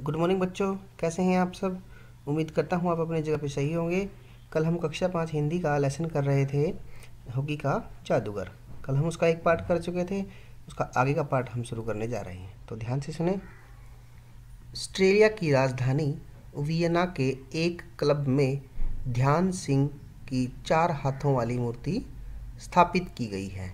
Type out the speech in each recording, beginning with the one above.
Good morning बच्चों, कैसे हैं आप सब। उम्मीद करता हूँ आप अपनी जगह पे सही होंगे। कल हम कक्षा 5 हिंदी का लेसन कर रहे थे, हॉकी का जादूगर। कल हम उसका एक पार्ट कर चुके थे, उसका आगे का पार्ट हम शुरू करने जा रहे हैं, तो ध्यान से सुने। ऑस्ट्रेलिया की राजधानी वियना के एक क्लब में ध्यान सिंह की 4 हाथों वाली मूर्ति स्थापित की गई है।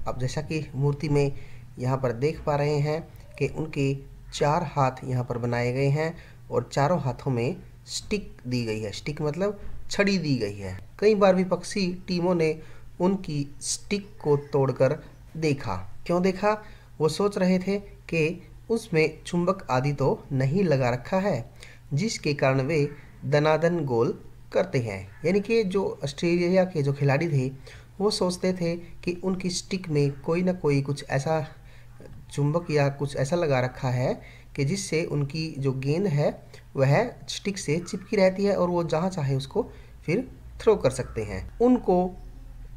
अब जैसा कि मूर्ति में यहाँ पर देख पा रहे हैं कि उनके 4 हाथ यहाँ पर बनाए गए हैं और चारों हाथों में स्टिक दी गई है। स्टिक मतलब छड़ी दी गई है। कई बार विपक्षी टीमों ने उनकी स्टिक को तोड़कर देखा। क्यों देखा? वो सोच रहे थे कि उसमें चुंबक आदि तो नहीं लगा रखा है, जिसके कारण वे दनादन गोल करते हैं। यानी कि जो ऑस्ट्रेलिया के जो खिलाड़ी थे वो सोचते थे कि उनकी स्टिक में कोई ना कोई कुछ ऐसा चुंबक या कुछ ऐसा लगा रखा है कि जिससे उनकी जो गेंद है वह स्टिक से चिपकी रहती है और वो जहाँ चाहे उसको फिर थ्रो कर सकते हैं। उनको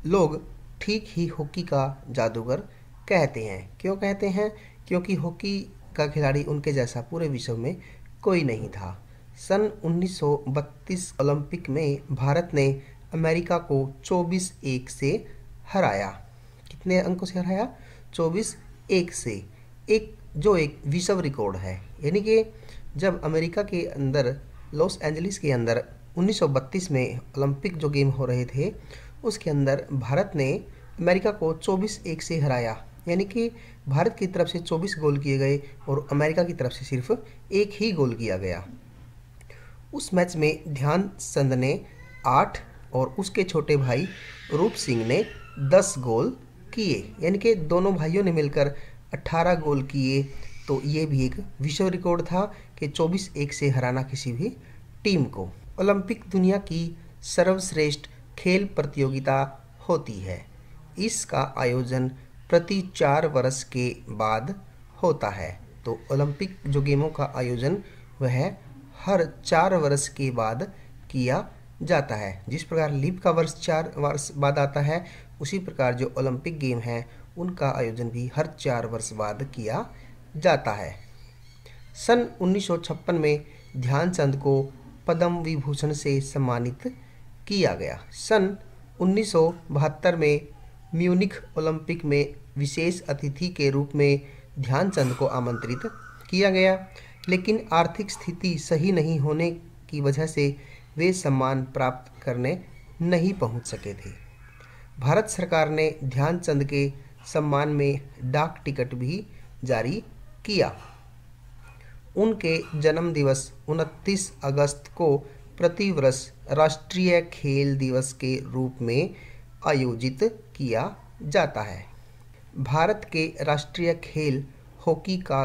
लोग ठीक ही हॉकी का जादूगर कहते हैं। क्यों कहते हैं? क्योंकि हॉकी का खिलाड़ी उनके जैसा पूरे विश्व में कोई नहीं था। सन 1932 ओलंपिक में भारत ने अमेरिका को 24-1 से हराया। कितने अंकों से हराया? 24-1 से। एक विश्व रिकॉर्ड है। यानी कि जब अमेरिका के अंदर लॉस एंजलिस के अंदर 1932 में ओलंपिक जो गेम हो रहे थे उसके अंदर भारत ने अमेरिका को 24-1 से हराया। यानी कि भारत की तरफ से 24 गोल किए गए और अमेरिका की तरफ से सिर्फ एक ही गोल किया गया। उस मैच में ध्यानचंद ने 8 और उसके छोटे भाई रूप सिंह ने 10 गोल किए। यानी कि दोनों भाइयों ने मिलकर 18 गोल किए। तो ये भी एक विश्व रिकॉर्ड था कि 24-1 से हराना किसी भी टीम को। ओलंपिक दुनिया की सर्वश्रेष्ठ खेल प्रतियोगिता होती है। इसका आयोजन प्रति 4 वर्ष के बाद होता है। तो ओलंपिक जो गेमों का आयोजन वह हर 4 वर्ष के बाद किया जाता है। जिस प्रकार लीप का वर्ष 4 वर्ष बाद आता है, उसी प्रकार जो ओलंपिक गेम है उनका आयोजन भी हर 4 वर्ष बाद किया जाता है। सन 1956 में ध्यानचंद को पद्म विभूषण से सम्मानित किया गया। सन 1972 में म्यूनिख ओलंपिक में विशेष अतिथि के रूप में ध्यानचंद को आमंत्रित किया गया, लेकिन आर्थिक स्थिति सही नहीं होने की वजह से वे सम्मान प्राप्त करने नहीं पहुंच सके थे। भारत सरकार ने ध्यानचंद के सम्मान में डाक टिकट भी जारी किया। उनके जन्म दिवस 29 अगस्त को प्रतिवर्ष राष्ट्रीय खेल दिवस के रूप में आयोजित किया जाता है। भारत के राष्ट्रीय खेल हॉकी का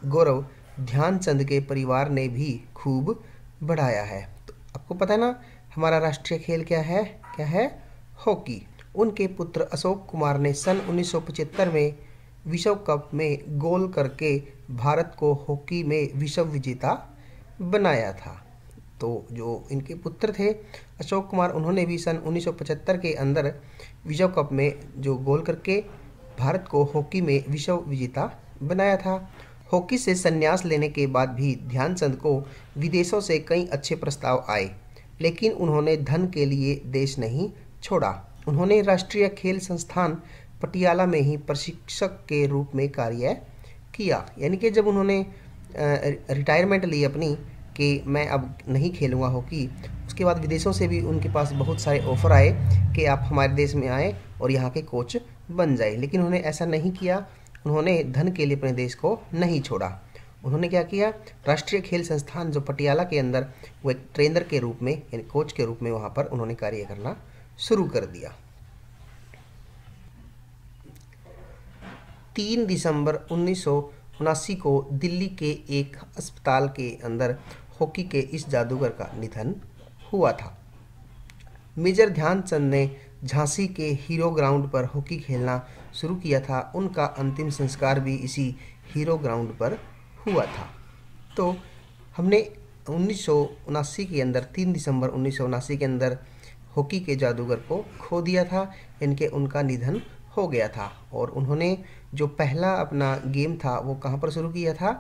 गौरव ध्यानचंद के परिवार ने भी खूब बढ़ाया है। तो आपको पता है ना हमारा राष्ट्रीय खेल क्या है? क्या है? हॉकी। उनके पुत्र अशोक कुमार ने सन 1975 में विश्व कप में गोल करके भारत को हॉकी में विश्व विजेता बनाया था। तो जो इनके पुत्र थे अशोक कुमार, उन्होंने भी सन 1975 के अंदर विश्व कप में जो गोल करके भारत को हॉकी में विश्व विजेता बनाया था। हॉकी से संन्यास लेने के बाद भी ध्यानचंद को विदेशों से कई अच्छे प्रस्ताव आए, लेकिन उन्होंने धन के लिए देश नहीं छोड़ा। उन्होंने राष्ट्रीय खेल संस्थान पटियाला में ही प्रशिक्षक के रूप में कार्य किया। यानी कि जब उन्होंने रिटायरमेंट ली अपनी कि मैं अब नहीं खेलूँगा हॉकी, उसके बाद विदेशों से भी उनके पास बहुत सारे ऑफ़र आए कि आप हमारे देश में आए और यहाँ के कोच बन जाए, लेकिन उन्होंने ऐसा नहीं किया। उन्होंने धन के लिए अपने देश को नहीं छोड़ा। उन्होंने क्या किया? राष्ट्रीय खेल संस्थान जो पटियाला के अंदर, वो एक ट्रेनर के रूप में यानी कोच के रूप में वहाँ पर उन्होंने कार्य करना शुरू कर दिया। 3 दिसंबर 1979 को दिल्ली के एक अस्पताल के अंदर हॉकी के इस जादूगर का निधन हुआ था। मेजर ध्यानचंद ने झांसी के हीरो ग्राउंड पर हॉकी खेलना शुरू किया था। उनका अंतिम संस्कार भी इसी हीरो ग्राउंड पर हुआ था। तो हमने 1979 के अंदर 3 दिसंबर 1979 के अंदर हॉकी के जादूगर को खो दिया था। इनके उनका निधन हो गया था और उन्होंने जो पहला अपना गेम था वो कहाँ पर शुरू किया था?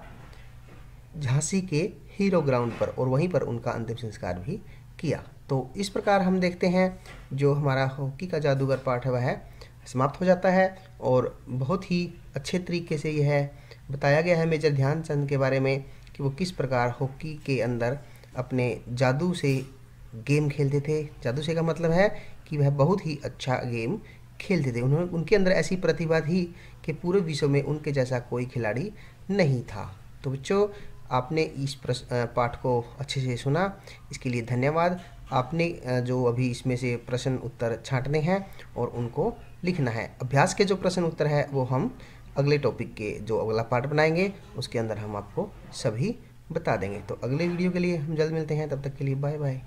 झांसी के हीरो ग्राउंड पर और वहीं पर उनका अंतिम संस्कार भी किया। तो इस प्रकार हम देखते हैं जो हमारा हॉकी का जादूगर पाठ है वह समाप्त हो जाता है और बहुत ही अच्छे तरीके से यह बताया गया है मेजर ध्यानचंद के बारे में कि वो किस प्रकार हॉकी के अंदर अपने जादू से गेम खेलते थे। जादू से का मतलब है कि वह बहुत ही अच्छा गेम खेलते थे। उन्होंने उनके अंदर ऐसी प्रतिभा थी कि पूरे विश्व में उनके जैसा कोई खिलाड़ी नहीं था। तो बच्चों, आपने इस पाठ को अच्छे से सुना, इसके लिए धन्यवाद। आपने जो अभी इसमें से प्रश्न उत्तर छांटने हैं और उनको लिखना है। अभ्यास के जो प्रश्न उत्तर है वो हम अगले टॉपिक के जो अगला पार्ट बनाएंगे उसके अंदर हम आपको सभी बता देंगे। तो अगले वीडियो के लिए हम जल्द मिलते हैं, तब तक के लिए बाय बाय।